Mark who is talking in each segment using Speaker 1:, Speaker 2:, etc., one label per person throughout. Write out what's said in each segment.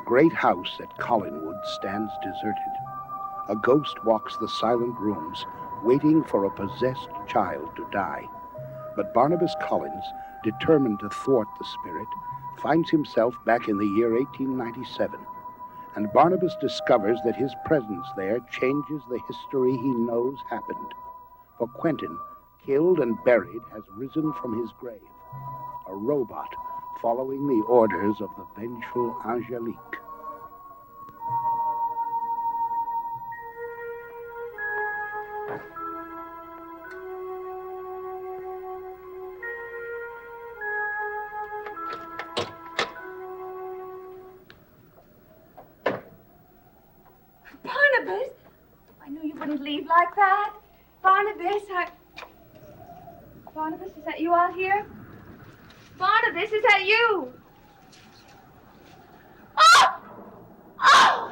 Speaker 1: great house at Collinwood stands deserted. A ghost walks the silent rooms, waiting for a possessed child to die. But Barnabas Collins, determined to thwart the spirit, finds himself back in the year 1897. And Barnabas discovers that his presence there changes the history he knows happened. For Quentin, killed and buried, has risen from his grave, a robot following the orders of the vengeful Angelique.
Speaker 2: Barnabas? I knew you wouldn't leave like that. Barnabas, Barnabas, is that you out here? Barnabas, is that you? Oh! Oh!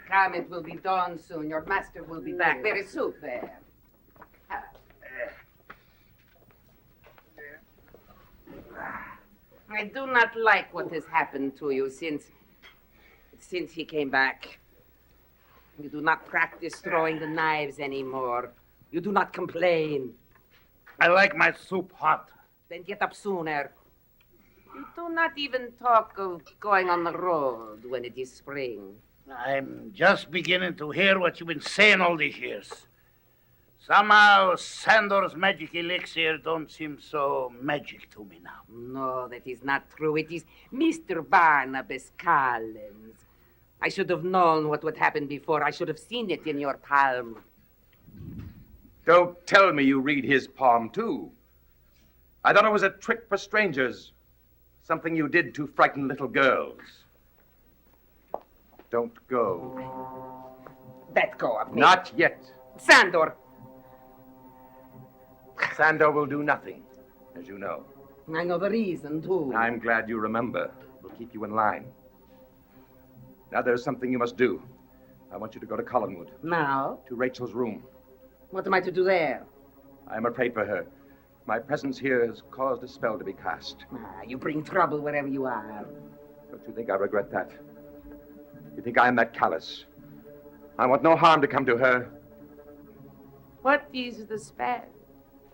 Speaker 3: Come, it will be dawn soon. Your master will be back. There is soup there. I do not like what has happened to you since he came back. You do not practice throwing the knives anymore. You do not complain.
Speaker 4: I like my soup hot.
Speaker 3: Then get up sooner. You do not even talk of going on the road when it is spring.
Speaker 4: I'm just beginning to hear what you've been saying all these years. Somehow, Sandor's magic elixir don't seem so magic to me now.
Speaker 3: No, that is not true. It is Mr. Barnabas Collins. I should have known what would happen before. I should have seen it in your palm.
Speaker 5: Don't tell me you read his palm, too. I thought it was a trick for strangers. Something you did to frighten little girls. Don't go.
Speaker 3: Let go of me.
Speaker 5: Not yet.
Speaker 3: Sandor!
Speaker 5: Sandor will do nothing, as you know.
Speaker 3: I know the reason, too.
Speaker 5: I'm glad you remember. We'll keep you in line. Now there's something you must do. I want you to go to Collinwood.
Speaker 3: Now?
Speaker 5: To Rachel's room.
Speaker 3: What am I to do there?
Speaker 5: I'm afraid for her. My presence here has caused a spell to be cast.
Speaker 3: You bring trouble wherever you are.
Speaker 5: Don't you think I regret that? You think I am that callous? I want no harm to come to her.
Speaker 3: What is the spell?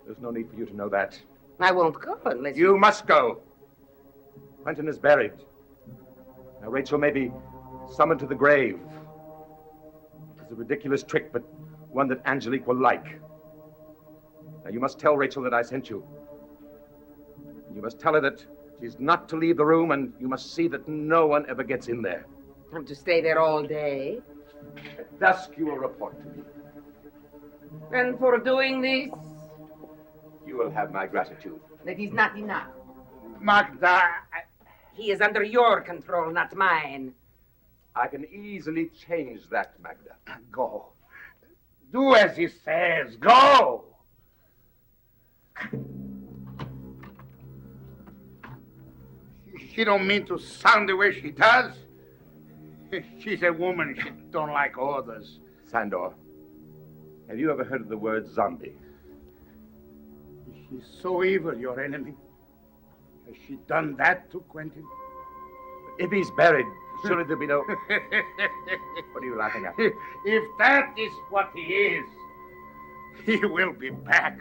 Speaker 5: There's no need for you to know that.
Speaker 3: I won't go unless
Speaker 5: You must go. Quentin is buried. Now Rachel may be summoned to the grave. It's a ridiculous trick, but one that Angelique will like. Now you must tell Rachel that I sent you. You must tell her that she's not to leave the room, and you must see that no one ever gets in there.
Speaker 3: I'm to stay there all day.
Speaker 5: At dusk you will report to me.
Speaker 3: And for doing this?
Speaker 5: You will have my gratitude.
Speaker 3: That is not enough.
Speaker 4: Magda,
Speaker 3: He is under your control, not mine.
Speaker 5: I can easily change that, Magda.
Speaker 4: go. Do as he says. Go! She don't mean to sound the way she does. She's a woman. She don't like orders.
Speaker 5: Sandor, have you ever heard of the word zombie?
Speaker 4: She's so evil, your enemy. Has she done that to Quentin?
Speaker 5: If he's buried, surely there'll be no... What are you laughing at?
Speaker 4: If that is what he is, he will be back.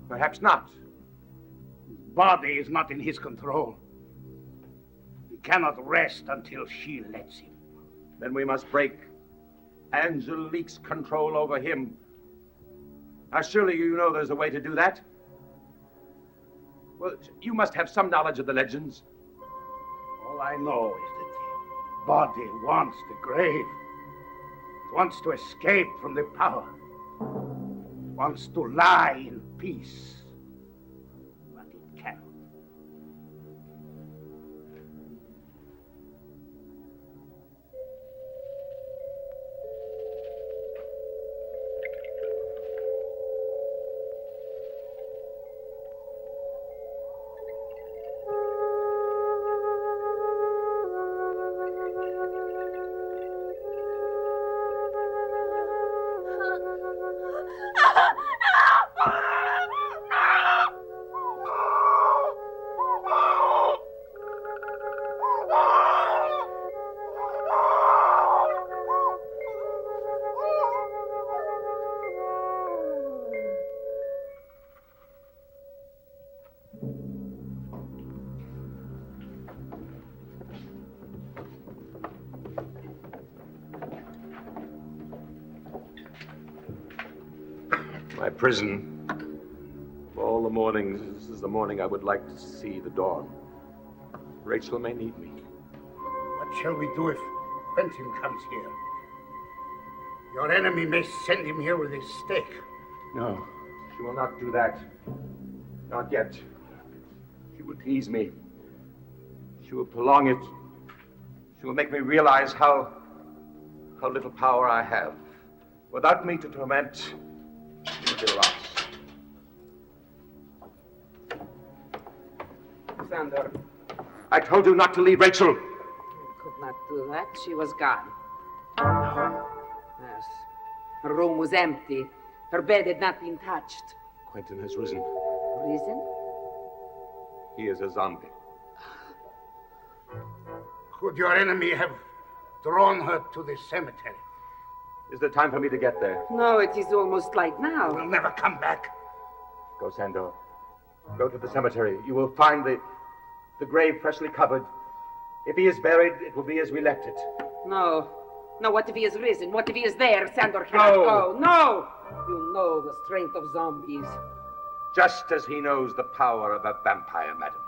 Speaker 5: Perhaps not.
Speaker 4: His body is not in his control. He cannot rest until she lets him.
Speaker 5: Then we must break Angelique's control over him. Now, surely you know there's a way to do that? Well, you must have some knowledge of the legends.
Speaker 4: All I I know is that the body wants the grave. It wants to escape from the power. It wants to lie in peace. But it cannot.
Speaker 5: My prison. Of all the mornings, this is the morning I would like to see the dawn. Rachel may need me.
Speaker 4: What shall we do if Quentin comes here? Your enemy may send him here with his stake.
Speaker 5: No, she will not do that. Not yet. She will tease me. She will prolong it. She will make me realize how little power I have. Without me to torment, she will be lost.
Speaker 3: Sandor,
Speaker 5: I told you not to leave Rachel.
Speaker 3: you could not do that. She was gone. Yes. Her room was empty. Her bed had not been touched.
Speaker 5: Quentin has risen.
Speaker 3: Reason?
Speaker 5: He is a zombie.
Speaker 4: Could your enemy have drawn her to the cemetery?
Speaker 5: Is there time for me to get there?
Speaker 3: No, it is almost light now.
Speaker 4: We'll never come back.
Speaker 5: Go, Sandor. Go to the cemetery. You will find the grave freshly covered. If he is buried, it will be as we left it.
Speaker 3: No. No, what if he is risen? What if he is there? Sandor cannot go. No! You know the strength of zombies.
Speaker 5: Just as he knows the power of a vampire, madam.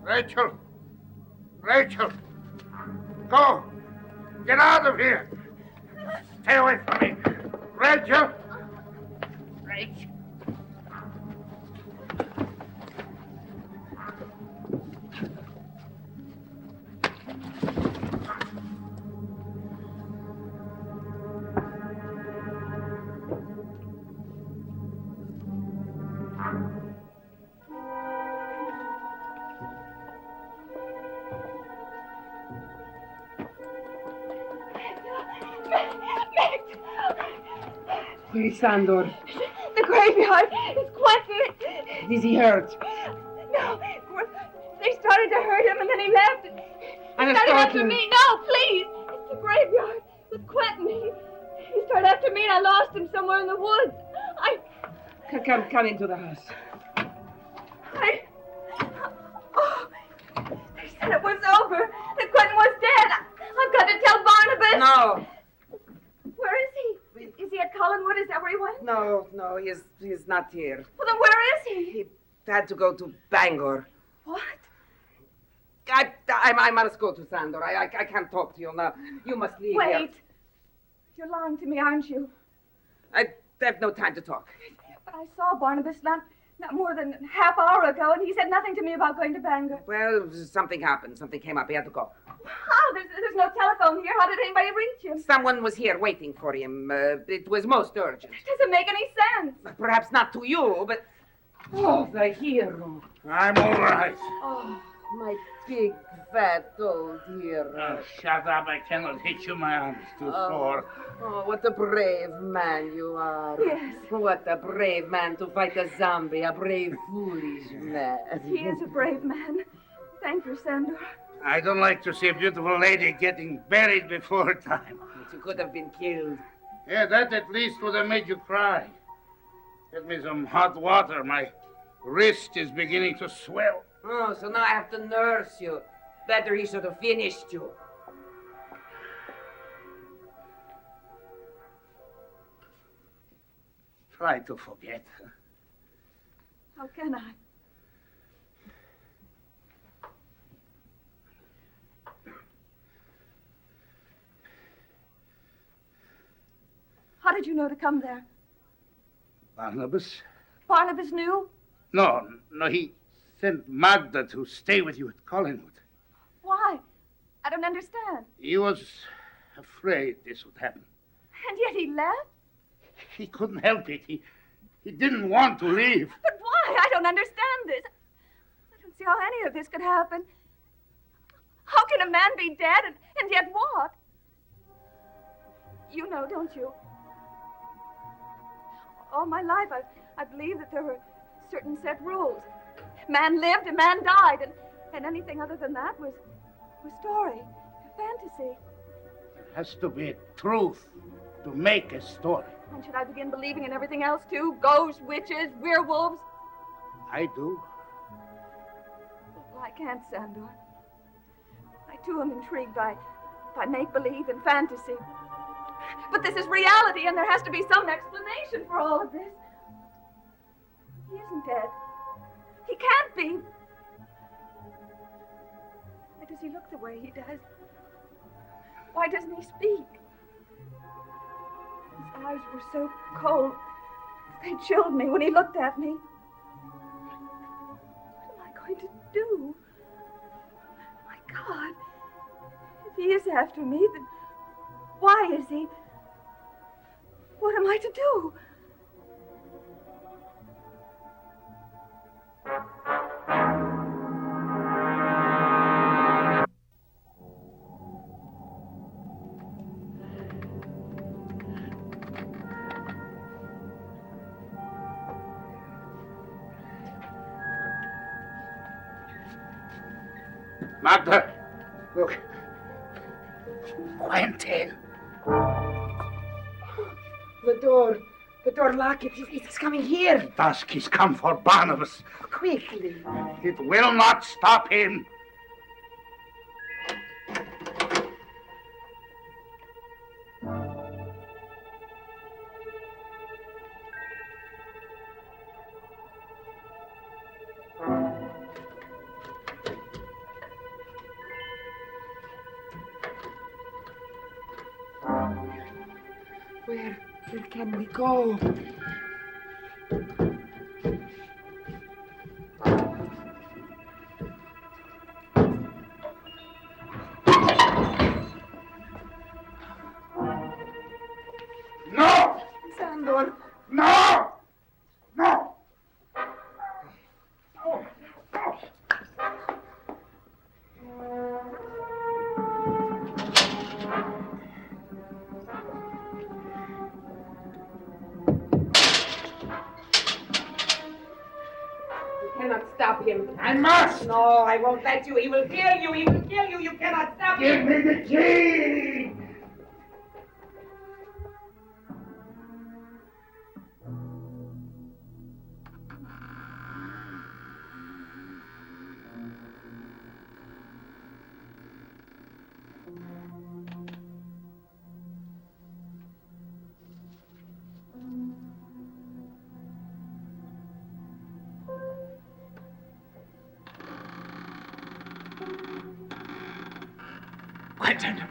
Speaker 4: Rachel! Rachel! Go! Get out of here! Stay away from me! Rachel! Rachel!
Speaker 3: Where is Sandor?
Speaker 2: The graveyard. It's Quentin.
Speaker 3: Is he hurt?
Speaker 2: No. They started to hurt him and then he left. He started after me. No, please. It's the graveyard with Quentin. He started after me and I lost him somewhere in the woods.
Speaker 3: Come into the house.
Speaker 2: Oh, they said it was over. That Quentin was dead. I've got to tell Barnabas.
Speaker 3: No.
Speaker 2: Where is he? Is he at college? Collinwood? Is that where he went?
Speaker 3: No, he's not here.
Speaker 2: Well, then where is he?
Speaker 3: He had to go to Bangor.
Speaker 2: What?
Speaker 3: I must go to Sandor. I can't talk to you now. You must leave here.
Speaker 2: Wait. You're lying to me, aren't you?
Speaker 3: I have no time to talk.
Speaker 2: But I saw Barnabas not more than a half hour ago, and he said nothing to me about going to Bangor.
Speaker 3: Well, something happened. Something came up. He had to go.
Speaker 2: How? There's no telephone here. How did anybody reach him?
Speaker 3: Someone was here waiting for him. It was most urgent.
Speaker 2: It doesn't make any sense.
Speaker 3: Perhaps not to you, but... Oh, the hero.
Speaker 4: I'm all right.
Speaker 3: Oh, my big, fat old hero.
Speaker 4: Shut up. I cannot hit you. My arm is too sore.
Speaker 3: Oh, what a brave man you are.
Speaker 2: Yes.
Speaker 3: What a brave man to fight a zombie, a brave, foolish man.
Speaker 2: He is a brave man. Thank you, Sandor.
Speaker 4: I don't like to see a beautiful lady getting buried before time.
Speaker 3: But you could have been killed.
Speaker 4: Yeah, that at least would have made you cry. Get me some hot water. My wrist is beginning to swell.
Speaker 3: Oh, so now I have to nurse you. Better he should have finished you.
Speaker 4: Try to forget.
Speaker 2: How can I? How did you know to come there?
Speaker 4: Barnabas?
Speaker 2: Barnabas knew?
Speaker 4: No, he sent Magda to stay with you at Collinwood.
Speaker 2: Why? I don't understand.
Speaker 4: He was afraid this would happen.
Speaker 2: And yet he left?
Speaker 4: He couldn't help it. He didn't want to leave.
Speaker 2: But why? I don't understand this. I don't see how any of this could happen. How can a man be dead and yet walk? You know, don't you? All my life, I believed that there were certain set rules. Man lived and man died, and anything other than that was story, fantasy.
Speaker 4: It has to be truth to make a story.
Speaker 2: And should I begin believing in everything else, too? Ghosts, witches, werewolves?
Speaker 4: I do.
Speaker 2: Well, I can't, Sandor. I, too, am intrigued by make-believe and fantasy. But this is reality, and there has to be some explanation for all of this. He isn't dead. He can't be. Why does he look the way he does? Why doesn't he speak? His eyes were so cold. They chilled me when he looked at me. What am I going to do? My God. If he is after me, then why is he? What am I to do?
Speaker 4: Magda, look. Quentin.
Speaker 3: The door, lock it. It's coming here.
Speaker 4: Dusk, he's come for Barnabas.
Speaker 3: Quickly.
Speaker 4: It will not stop him.
Speaker 3: Where can we go?
Speaker 4: No!
Speaker 3: Sandor.
Speaker 4: No! No!
Speaker 3: Cannot stop him.
Speaker 4: I must!
Speaker 3: No, I won't let you. He will kill you. He will kill you. You cannot stop
Speaker 4: Give
Speaker 3: him.
Speaker 4: me the key! Quentin!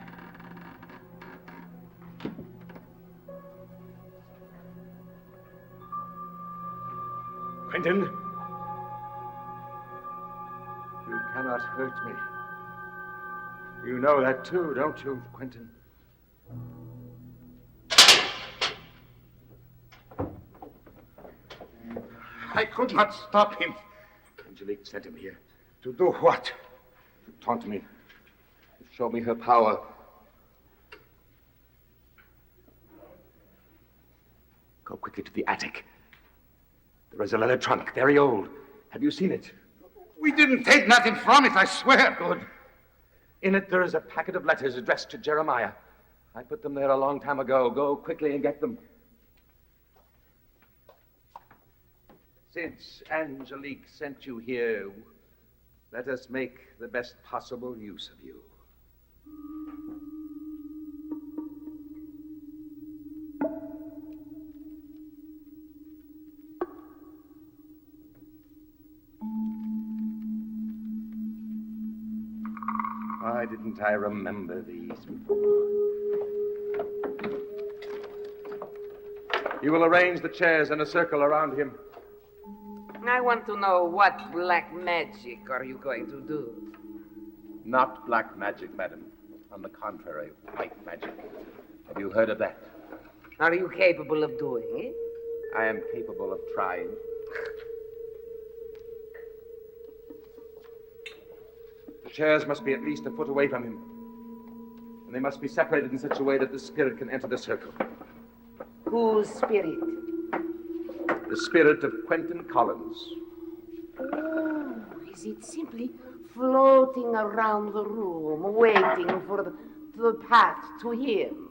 Speaker 5: Quentin! You cannot hurt me. You know that too, don't you, Quentin?
Speaker 4: I could not stop him.
Speaker 5: Angelique sent him here
Speaker 4: To do what?
Speaker 5: to taunt me, to show me her power. Go quickly to the attic. There is a leather trunk, very old. Have you seen it?
Speaker 4: We didn't take nothing from it, I swear.
Speaker 5: Good. In it, there is a packet of letters addressed to Jeremiah. I put them there a long time ago. Go quickly and get them. Since Angelique sent you here, let us make the best possible use of you. Why didn't I remember these before? You will arrange the chairs in a circle around him.
Speaker 3: I want to know what black magic are you going to do?
Speaker 5: Not black magic, madam. On the contrary, white magic. Have you heard of that?
Speaker 3: Are you capable of doing it?
Speaker 5: I am capable of trying. The chairs must be at least a foot away from him. And they must be separated in such a way that the spirit can enter the circle.
Speaker 3: Whose spirit?
Speaker 5: The spirit of Quentin Collins.
Speaker 3: Oh, is it simply floating around the room, waiting for the path to him?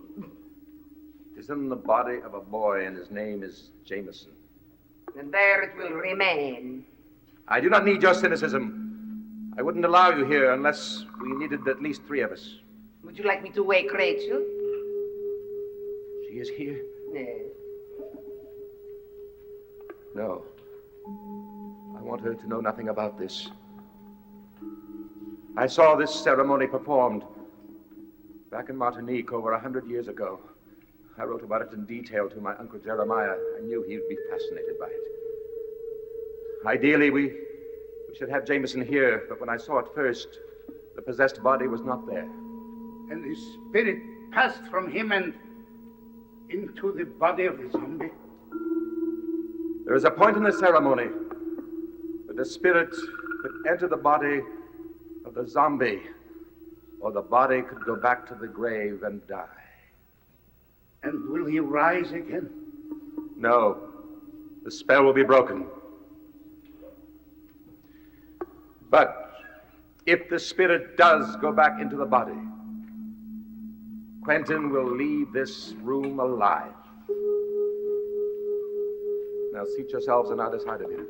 Speaker 5: It is in the body of a boy, and his name is Jameson.
Speaker 3: And there it will remain.
Speaker 5: I do not need your cynicism. I wouldn't allow you here unless we needed at least 3 of us.
Speaker 3: Would you like me to wake Rachel?
Speaker 5: She is here?
Speaker 3: Yes.
Speaker 5: No. I want her to know nothing about this. I saw this ceremony performed back in Martinique over 100 years ago. I wrote about it in detail to my Uncle Jeremiah. I knew he would be fascinated by it. Ideally, we should have Jameson here, but when I saw it first, the possessed body was not there.
Speaker 4: And his spirit passed from him and into the body of the zombie.
Speaker 5: There is a point in the ceremony where the spirit could enter the body of the zombie, or the body could go back to the grave and die.
Speaker 4: And will he rise again?
Speaker 5: No. The spell will be broken. But if the spirit does go back into the body, Quentin will leave this room alive. Now seat yourselves on either side of him.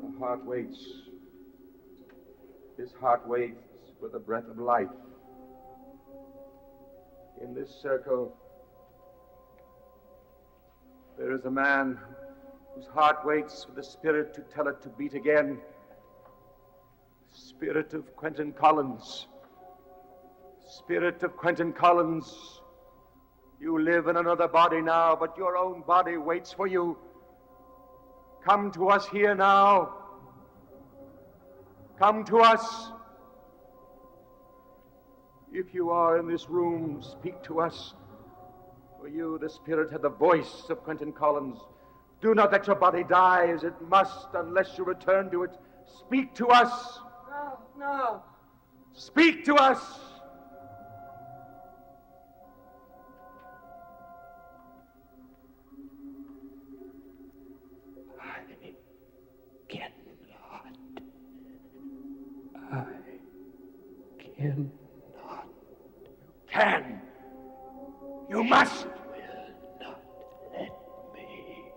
Speaker 5: The heart waits. His heart waits for the breath of life. In this circle, there is a man whose heart waits for the spirit to tell it to beat again. Spirit of Quentin Collins. Spirit of Quentin Collins. You live in another body now, but your own body waits for you. Come to us here now. Come to us. If you are in this room, speak to us. For you, the spirit, had the voice of Quentin Collins. Do not let your body die as it must unless you return to it. Speak to us.
Speaker 3: No, no.
Speaker 5: Speak to us.
Speaker 1: I cannot.
Speaker 5: Can. You must.
Speaker 1: Will not let me.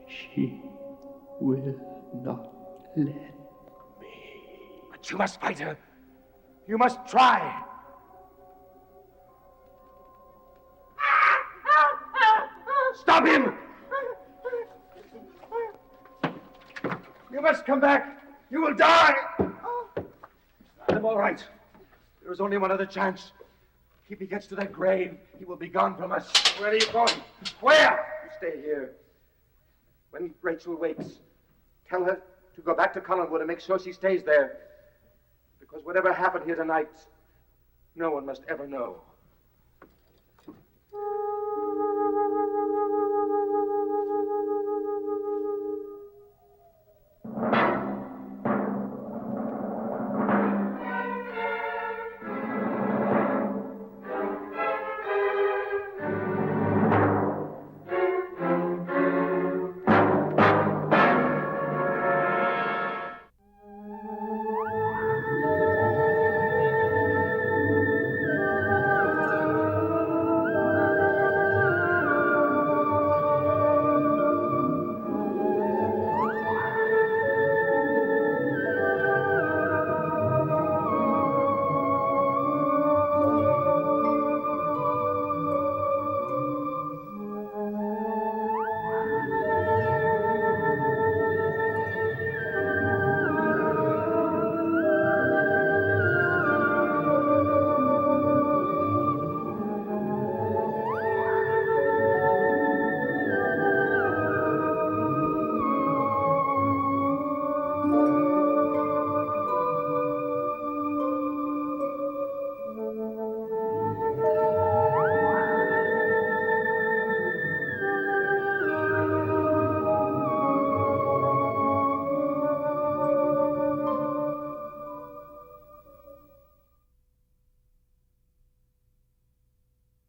Speaker 1: She will not let me.
Speaker 5: But you must fight her. You must try. Stop him! You must come back. You will die. I'm all right. There is only one other chance. If he gets to that grave, he will be gone from us. Where are you going? Where? You stay here. When Rachel wakes, tell her to go back to Collinwood and make sure she stays there. Because whatever happened here tonight, no one must ever know.